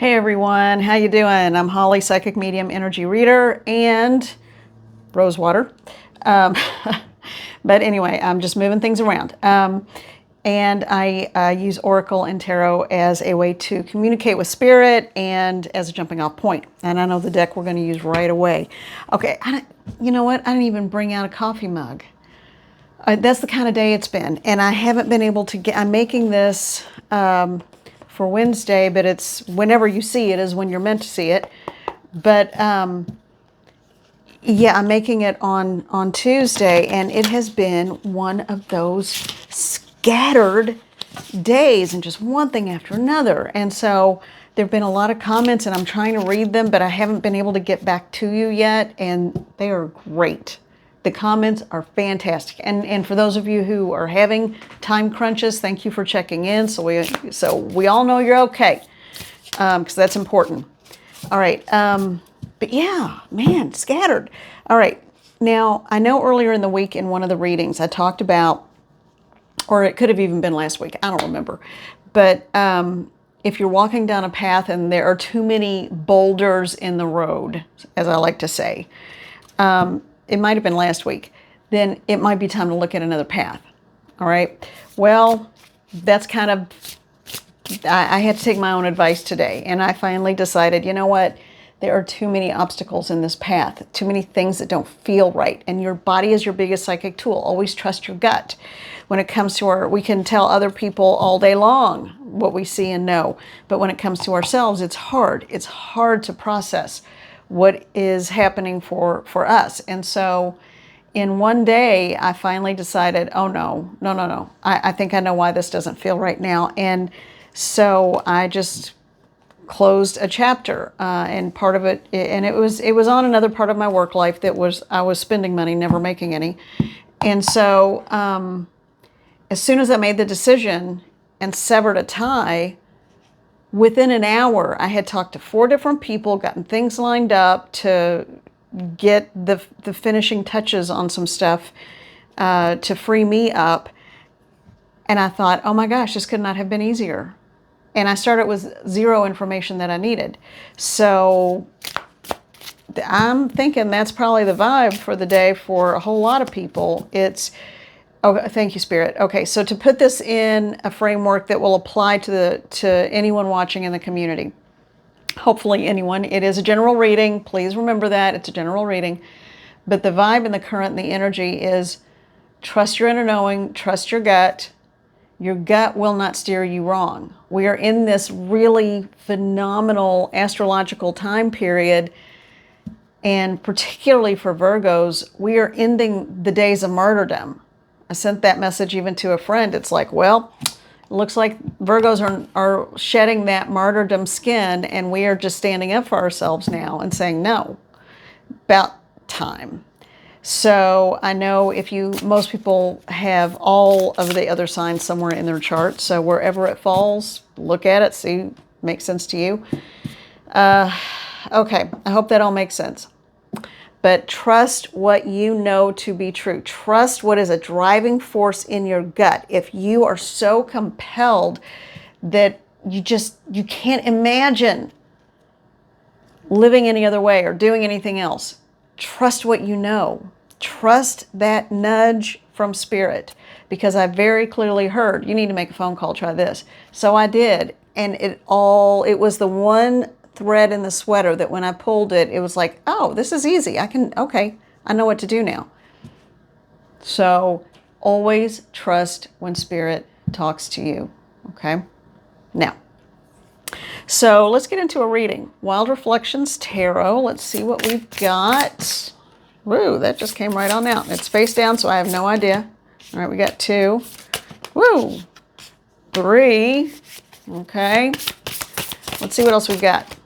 Hey everyone, how you doing? I'm Holly, psychic medium, energy reader, and Rosewater. Um, but anyway, I'm just moving things around. And I use Oracle and Tarot as a way to communicate with Spirit and as a jumping off point. And I know the deck we're going to use right away. Okay, you know what? I didn't even bring out a coffee mug. That's the kind of day it's been. And I haven't been able to get, I'm making this for Wednesday, but it's whenever you see it is when you're meant to see it. But yeah, I'm making it on Tuesday, and it has been one of those scattered days and just one thing after another. And so there have been a lot of comments, and I'm trying to read them, but I haven't been able to get back to you yet, and they are great. The comments are fantastic. And for those of you who are having time crunches, thank you for checking in. So we all know you're okay, because that's important. All right. But yeah, man, scattered. All right. Now, I know earlier in the week in one of the readings I talked about, or it could have even been last week, I don't remember. But if you're walking down a path and there are too many boulders in the road, as I like to say, it might have been last week, then it might be time to look at another path. All right. Well, that's kind of, I had to take my own advice today, and I finally decided, you know what? There are too many obstacles in this path, too many things that don't feel right. And your body is your biggest psychic tool. Always trust your gut. When it comes to we can tell other people all day long what we see and know. But when it comes to ourselves, it's hard. It's hard to process what is happening for us. And so in one day, I finally decided, oh no. I think I know why this doesn't feel right now. And so I just closed a chapter, and part of it, and it was on another part of my work life that was, I was spending money, never making any. And so as soon as I made the decision and severed a tie, within an hour, I had talked to 4 different people, gotten things lined up to get the finishing touches on some stuff to free me up. And I thought, oh my gosh, this could not have been easier. And I started with 0 information that I needed. So I'm thinking that's probably the vibe for the day for a whole lot of people. It's, oh, thank you, Spirit. Okay, so to put this in a framework that will apply to anyone watching in the community, hopefully anyone. It is a general reading. Please remember that. It's a general reading. But the vibe and the current and the energy is trust your inner knowing, trust your gut. Your gut will not steer you wrong. We are in this really phenomenal astrological time period, and particularly for Virgos, we are ending the days of martyrdom. I sent that message even to a friend. It's like, well, it looks like Virgos are shedding that martyrdom skin, and we are just standing up for ourselves now and saying, no, about time. So I know most people have all of the other signs somewhere in their chart. So wherever it falls, look at it, see, makes sense to you. Okay, I hope that all makes sense. But trust what you know to be true. Trust what is a driving force in your gut. If you are so compelled that you can't imagine living any other way or doing anything else, trust what you know. Trust that nudge from Spirit, because I very clearly heard, you need to make a phone call, try this. So I did. And it was the one thread in the sweater that when I pulled it, it was like, oh, this is easy. Okay, I know what to do now. So always trust when Spirit talks to you. Okay. Now, so let's get into a reading. Wild Reflections Tarot. Let's see what we've got. Woo, that just came right on out. It's face down, so I have no idea. All right, we got 2. Woo, 3. Okay. Let's see what else we've got.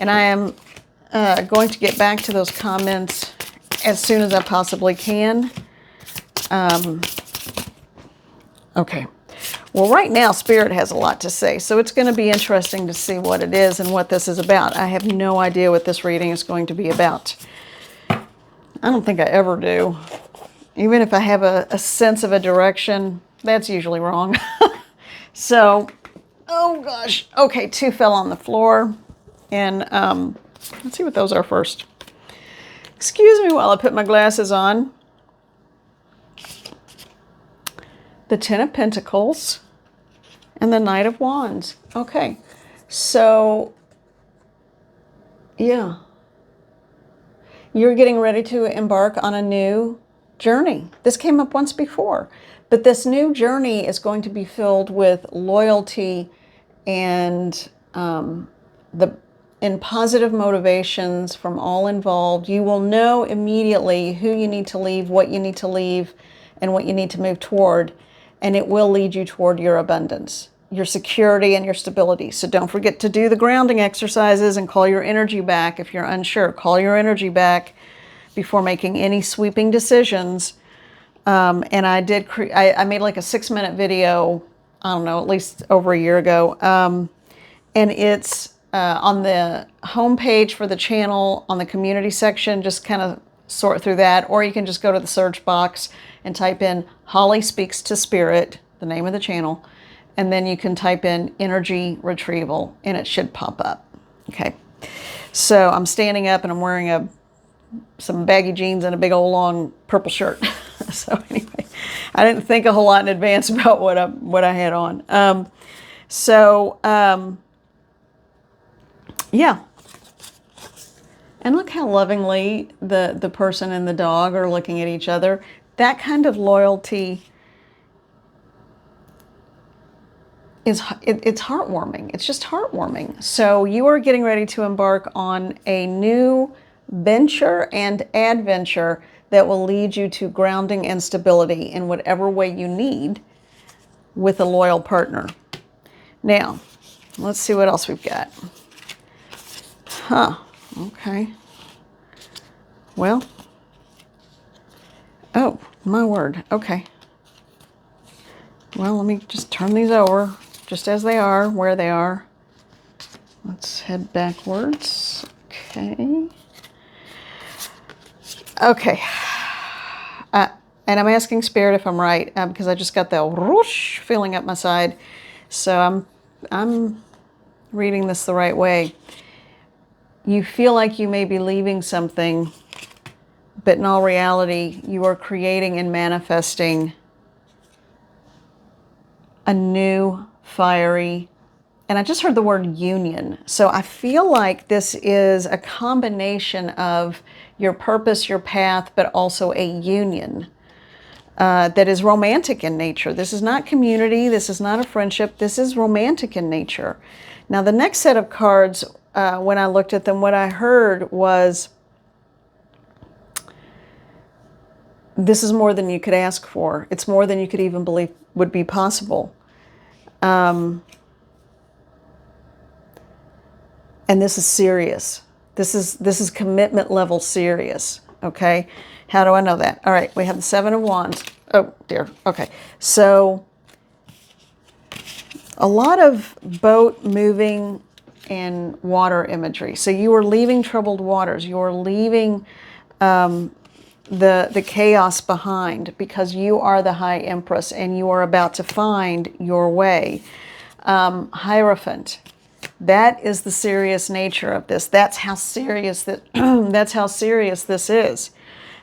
And I am going to get back to those comments as soon as I possibly can. Okay. Well, right now, Spirit has a lot to say, so it's going to be interesting to see what it is and what this is about. I have no idea what this reading is going to be about. I don't think I ever do. Even if I have a sense of a direction, that's usually wrong. So Oh gosh. Okay, 2 fell on the floor. And let's see what those are first. Excuse me while I put my glasses on. The 10 of Pentacles and the Knight of Wands. Okay, so yeah, you're getting ready to embark on a new journey. This came up once before, but this new journey is going to be filled with loyalty and and positive motivations from all involved. You will know immediately who you need to leave, what you need to leave, and what you need to move toward. And it will lead you toward your abundance, your security, and your stability. So don't forget to do the grounding exercises and call your energy back. If you're unsure, call your energy back before making any sweeping decisions. And I did, I made like a 6-minute video, I don't know, at least over a year ago. And it's on the homepage for the channel, on the community section. Just kind of sort through that, or you can just go to the search box and type in Holly Speaks to Spirit, the name of the channel, and then you can type in energy retrieval and it should pop up. Okay, so I'm standing up and I'm wearing some baggy jeans and a big old long purple shirt. So anyway, I didn't think a whole lot in advance about what I had on. Yeah. And look how lovingly the person and the dog are looking at each other. That kind of loyalty it's heartwarming. It's just heartwarming. So you are getting ready to embark on a new venture and adventure that will lead you to grounding and stability in whatever way you need with a loyal partner. Now, let's see what else we've got. Okay. Well, oh, my word. Okay. Well, let me just turn these over just as they are, where they are. Let's head backwards. Okay. Okay. And I'm asking Spirit if I'm right, because I just got the whoosh feeling up my side. So I'm reading this the right way. You feel like you may be leaving something, but in all reality, you are creating and manifesting a new fiery, and I just heard the word union. So I feel like this is a combination of your purpose, your path, but also a union that is romantic in nature. This is not community. This is not a friendship. This is romantic in nature. Now, the next set of cards, when I looked at them, what I heard was, this is more than you could ask for. It's more than you could even believe would be possible. And this is serious. This is commitment level serious. Okay. How do I know that? All right. We have the 7 of Wands. Oh dear. Okay. So a lot of boat moving and water imagery. So you are leaving troubled waters. You are leaving the chaos behind, because you are the High Empress and you are about to find your way. Hierophant. That is the serious nature of this. That's how serious that that's how serious this is.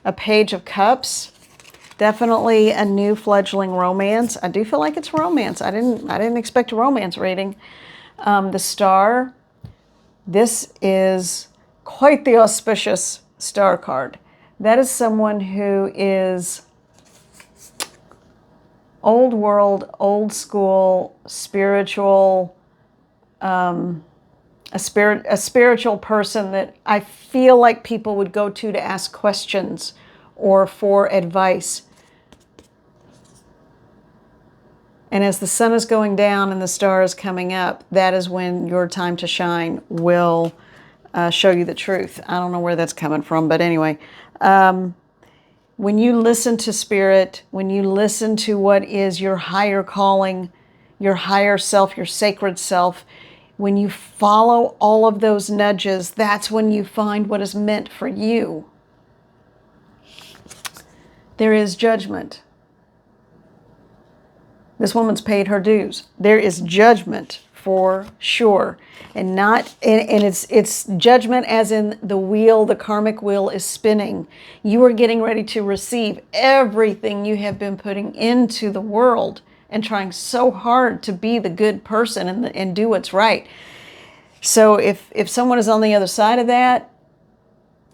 A Page of Cups. Definitely a new fledgling romance. I do feel like it's romance. I didn't expect a romance reading. The Star. This is quite the auspicious Star card. That is someone who is old world, old school, spiritual, a spiritual person that I feel like people would go to ask questions or for advice. And as the sun is going down and the star is coming up, that is when your time to shine will show you the truth. I don't know where that's coming from, but anyway. When you listen to Spirit, when you listen to what is your higher calling, your higher self, your sacred self, when you follow all of those nudges, that's when you find what is meant for you. There is judgment. This woman's paid her dues. There is judgment for sure. And it's judgment as in the wheel, the karmic wheel is spinning. You are getting ready to receive everything you have been putting into the world and trying so hard to be the good person and do what's right. So if someone is on the other side of that,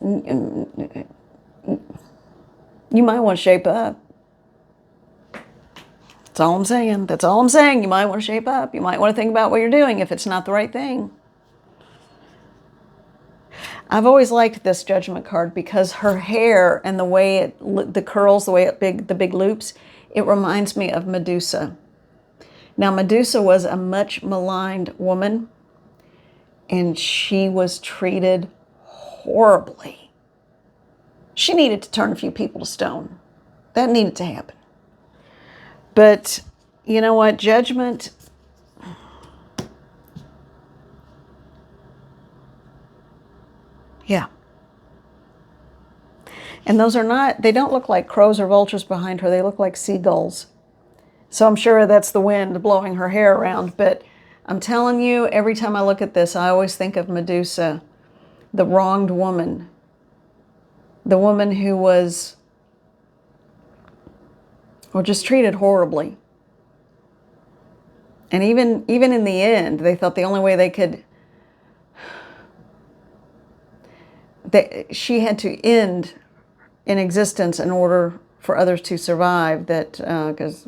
you might want to shape up. That's all I'm saying. That's all I'm saying. You might want to shape up. You might want to think about what you're doing if it's not the right thing. I've always liked this Judgment card because her hair and the way the curls, the way the big loops, it reminds me of Medusa. Now, Medusa was a much maligned woman, and she was treated horribly. She needed to turn a few people to stone. That needed to happen. But you know what? Judgment, yeah. And those are not, they don't look like crows or vultures behind her. They look like seagulls. So I'm sure that's the wind blowing her hair around. But I'm telling you, every time I look at this, I always think of Medusa, the wronged woman. The woman who was, well, just treated horribly. And even in the end, they thought the only way they could, she had to end in existence in order for others to survive. Because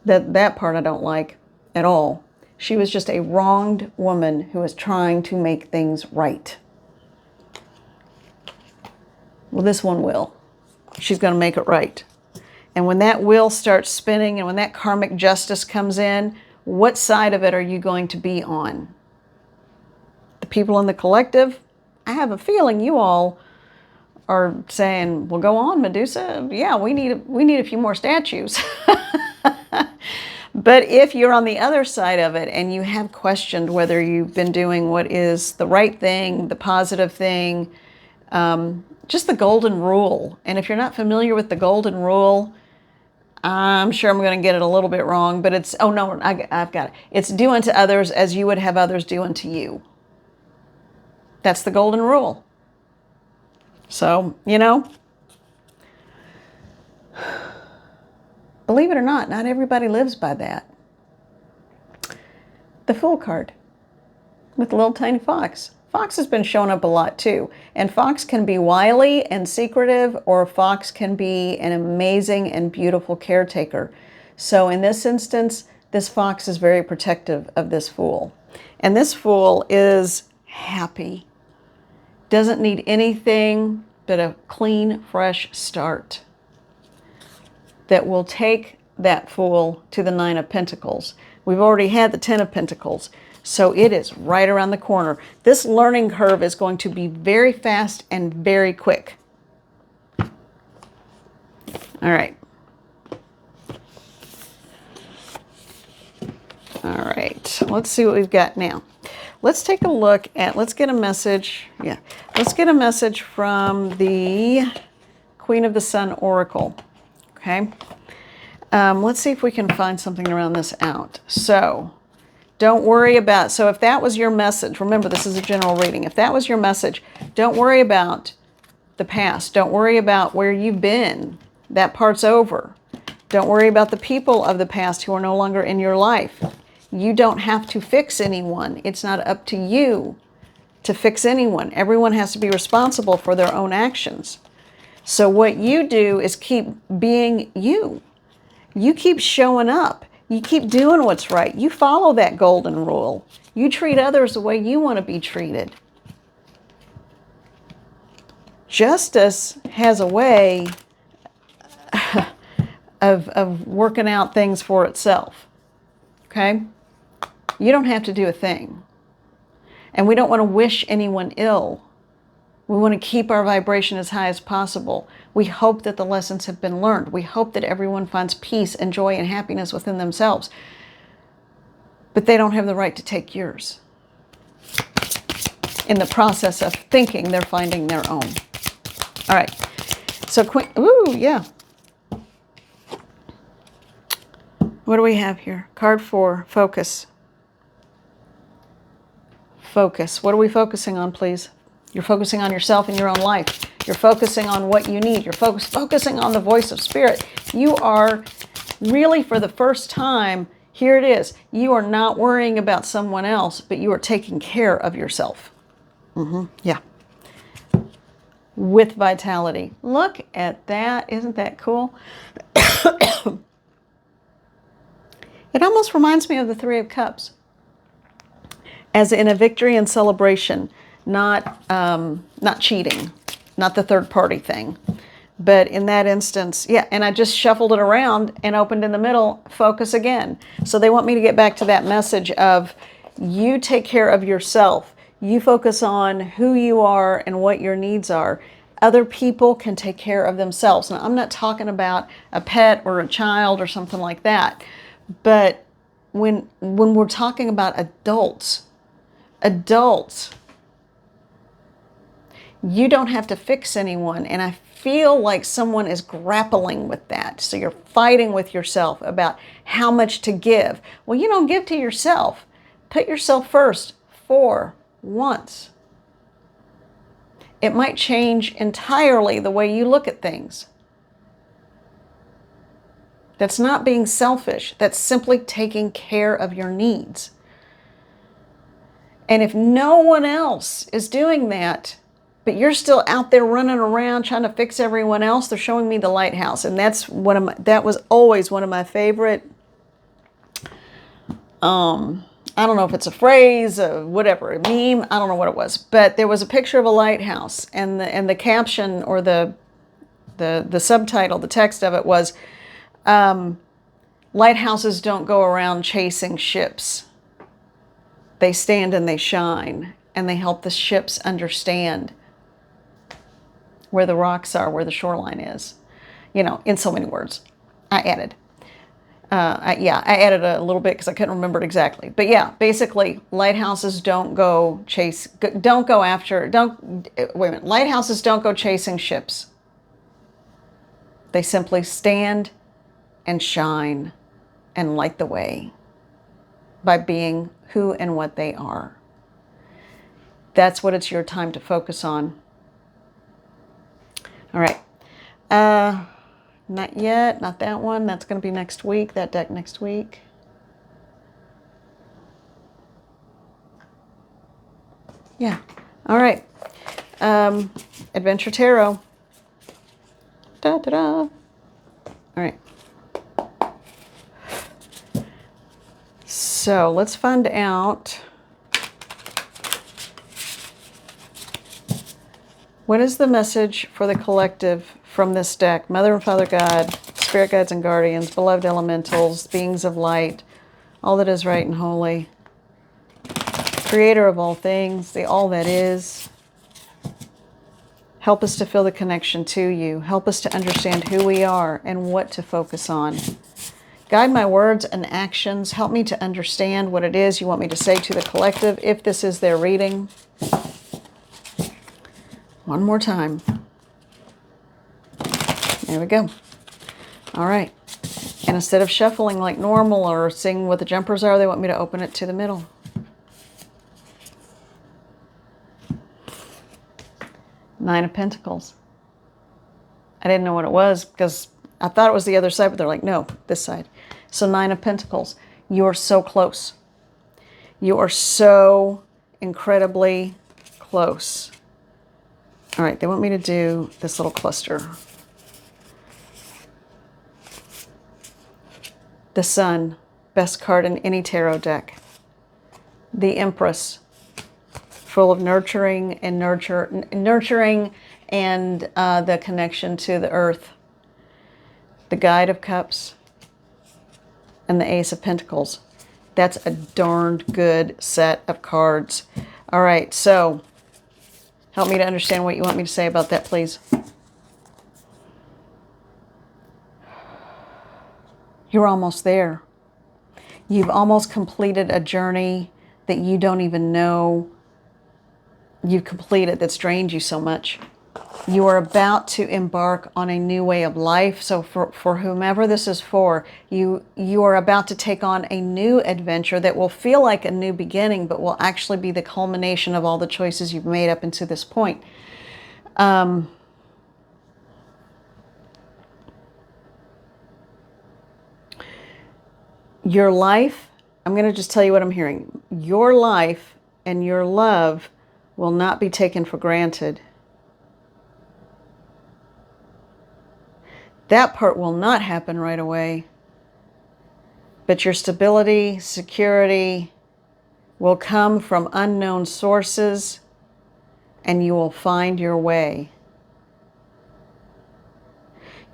that part I don't like at all. She was just a wronged woman who was trying to make things right. Well, this one will. She's going to make it right. And when that wheel starts spinning and when that karmic justice comes in, what side of it are you going to be on? The people in the collective? I have a feeling you all are saying, well, go on, Medusa. Yeah, we need a few more statues. But if you're on the other side of it and you have questioned whether you've been doing what is the right thing, the positive thing, just the golden rule. And if you're not familiar with the golden rule, I'm sure I'm going to get it a little bit wrong, but it's, oh no, I've got it. It's do unto others as you would have others do unto you. That's the golden rule. So, you know, believe it or not everybody lives by that. The Fool card with the little tiny fox. Fox has been showing up a lot too. And fox can be wily and secretive, or fox can be an amazing and beautiful caretaker. So in this instance, this fox is very protective of this fool. And this fool is happy. Doesn't need anything but a clean, fresh start that will take that fool to the 9 of Pentacles. We've already had the 10 of Pentacles. So it is right around the corner. This learning curve is going to be very fast and very quick. All right. All right. Let's see what we've got now. Let's take a look at, let's get a message. Yeah. Let's get a message from the Queen of the Sun Oracle. Okay. Let's see if we can find something around this out. So, don't worry about, so if that was your message, remember this is a general reading. If that was your message, don't worry about the past. Don't worry about where you've been. That part's over. Don't worry about the people of the past who are no longer in your life. You don't have to fix anyone. It's not up to you to fix anyone. Everyone has to be responsible for their own actions. So what you do is keep being you. You keep showing up. You keep doing what's right. You follow that golden rule. You treat others the way you want to be treated. Justice has a way of working out things for itself. Okay? You don't have to do a thing. And we don't want to wish anyone ill. We want to keep our vibration as high as possible. We hope that the lessons have been learned. We hope that everyone finds peace and joy and happiness within themselves. But they don't have the right to take yours. In the process of thinking they're finding their own. All right. So, ooh, yeah. What do we have here? Card 4, focus. Focus. What are we focusing on, please? You're focusing on yourself and your own life. You're focusing on what you need. You're focusing on the voice of spirit. You are really, for the first time, here it is. You are not worrying about someone else, but you are taking care of yourself. Yeah. With vitality. Look at that. Isn't that cool? It almost reminds me of the Three of Cups, as in a victory and celebration, not cheating, not the third party thing. But in that instance, yeah, and I just shuffled it around and opened in the middle, focus again. So they want me to get back to that message of you take care of yourself. You focus on who you are and what your needs are. Other people can take care of themselves. Now, I'm not talking about a pet or a child or something like that. But when we're talking about adults, you don't have to fix anyone. And I feel like someone is grappling with that. So you're fighting with yourself about how much to give. Well, you don't give to yourself. Put yourself first for once. It might change entirely the way you look at things. That's not being selfish. That's simply taking care of your needs. And if no one else is doing that, but you're still out there running around trying to fix everyone else, they're showing me the lighthouse. And that was always one of my favorite, I don't know if it's a phrase, whatever, a meme, I don't know what it was. But there was a picture of a lighthouse, and the caption or the subtitle, the text of it was, lighthouses don't go around chasing ships. They stand and they shine, and they help the ships understand where the rocks are, where the shoreline is. You know, in so many words. I added. I added a little bit because I couldn't remember it exactly. But yeah, basically, lighthouses don't go lighthouses don't go chasing ships. They simply stand and shine and light the way by being who and what they are. That's what it's your time to focus on. All right. Not yet, not that one. That's going to be next week, that deck next week. Yeah. All right. Adventure Tarot. Da-da-da. All right. So let's find out what is the message for the collective from this deck. Mother and Father God, Spirit Guides and Guardians, Beloved Elementals, Beings of Light, all that is right and holy, Creator of all things, the all that is. Help us to feel the connection to you. Help us to understand who we are and what to focus on. Guide my words and actions. Help me to understand what it is you want me to say to the collective if this is their reading. One more time. There we go. All right. And instead of shuffling like normal or seeing what the jumpers are, they want me to open it to the middle. Nine of Pentacles. I didn't know what it was because I thought it was the other side, but they're like, no, this side. So Nine of Pentacles. You're so close. You are so incredibly close. All right, they want me to do this little cluster. The Sun, best card in any tarot deck. The Empress, full of nurturing and the connection to the earth. The Guide of Cups and the Ace of Pentacles. That's a darned good set of cards. All right, so help me to understand what you want me to say about that, please. You're almost there. You've almost completed a journey that you don't even know you've completed, that's drained you so much. You are about to embark on a new way of life. So for whomever this is for, you are about to take on a new adventure that will feel like a new beginning, but will actually be the culmination of all the choices you've made up until this point. Your life, I'm going to just tell you what I'm hearing. Your life and your love will not be taken for granted. That part will not happen right away. But your stability, security will come from unknown sources, and you will find your way.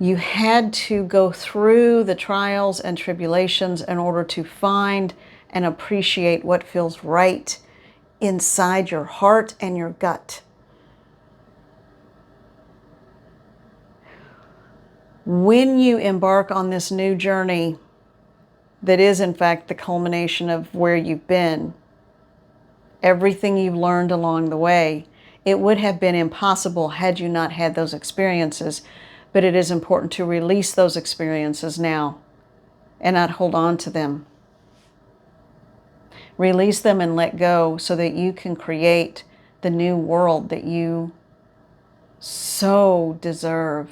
You had to go through the trials and tribulations in order to find and appreciate what feels right inside your heart and your gut. When you embark on this new journey that is in fact the culmination of where you've been, everything you've learned along the way, it would have been impossible had you not had those experiences. But it is important to release those experiences now and not hold on to them. Release them and let go so that you can create the new world that you so deserve.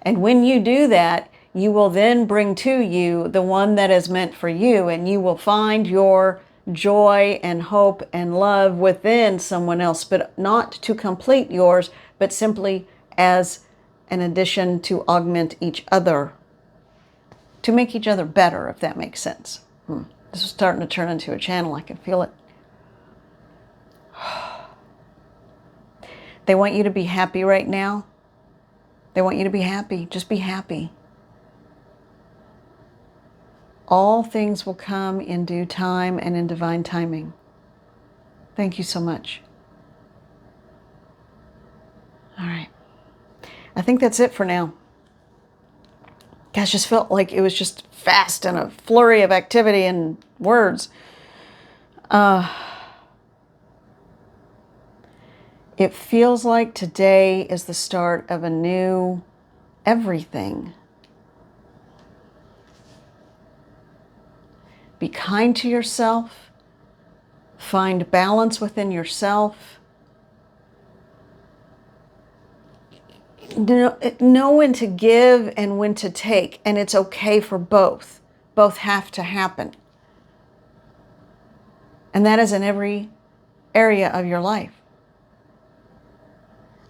And when you do that, you will then bring to you the one that is meant for you, and you will find your joy and hope and love within someone else, but not to complete yours, but simply as an addition to augment each other, to make each other better, if that makes sense. This is starting to turn into a channel. I can feel it. They want you to be happy right now. They want you to be happy. Just be happy. All things will come in due time and in divine timing. Thank you so much. All right. I think that's it for now. Gosh, just felt like it was just fast and a flurry of activity and words. It feels like today is the start of a new everything. Be kind to yourself. Find balance within yourself. Know when to give and when to take, and it's okay for both. Both have to happen. And that is in every area of your life.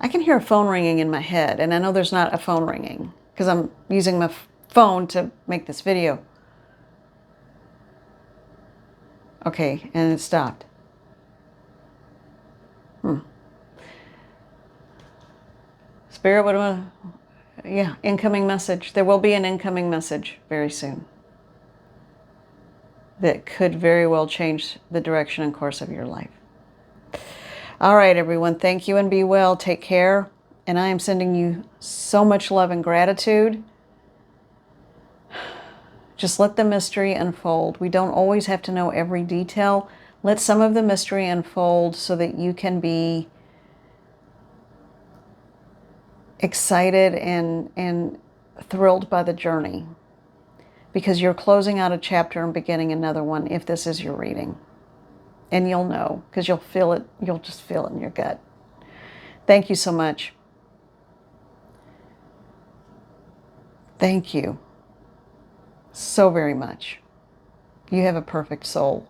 I can hear a phone ringing in my head, and I know there's not a phone ringing because I'm using my phone to make this video. Okay, and it stopped. Spirit, what do I... Yeah, incoming message. There will be an incoming message very soon that could very well change the direction and course of your life. All right, everyone. Thank you and be well. Take care. And I am sending you so much love and gratitude. Just let the mystery unfold. We don't always have to know every detail. Let some of the mystery unfold so that you can be excited and thrilled by the journey. Because you're closing out a chapter and beginning another one if this is your reading. And you'll know, because you'll feel it. You'll just feel it in your gut. Thank you so much. Thank you so very much. You have a perfect soul.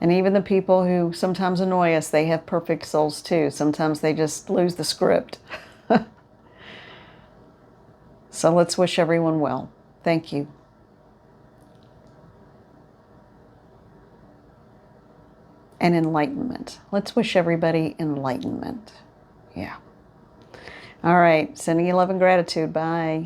And even the people who sometimes annoy us, they have perfect souls too. Sometimes they just lose the script. So let's wish everyone well. Thank you. And enlightenment. Let's wish everybody enlightenment. Yeah. All right. Sending you love and gratitude. Bye.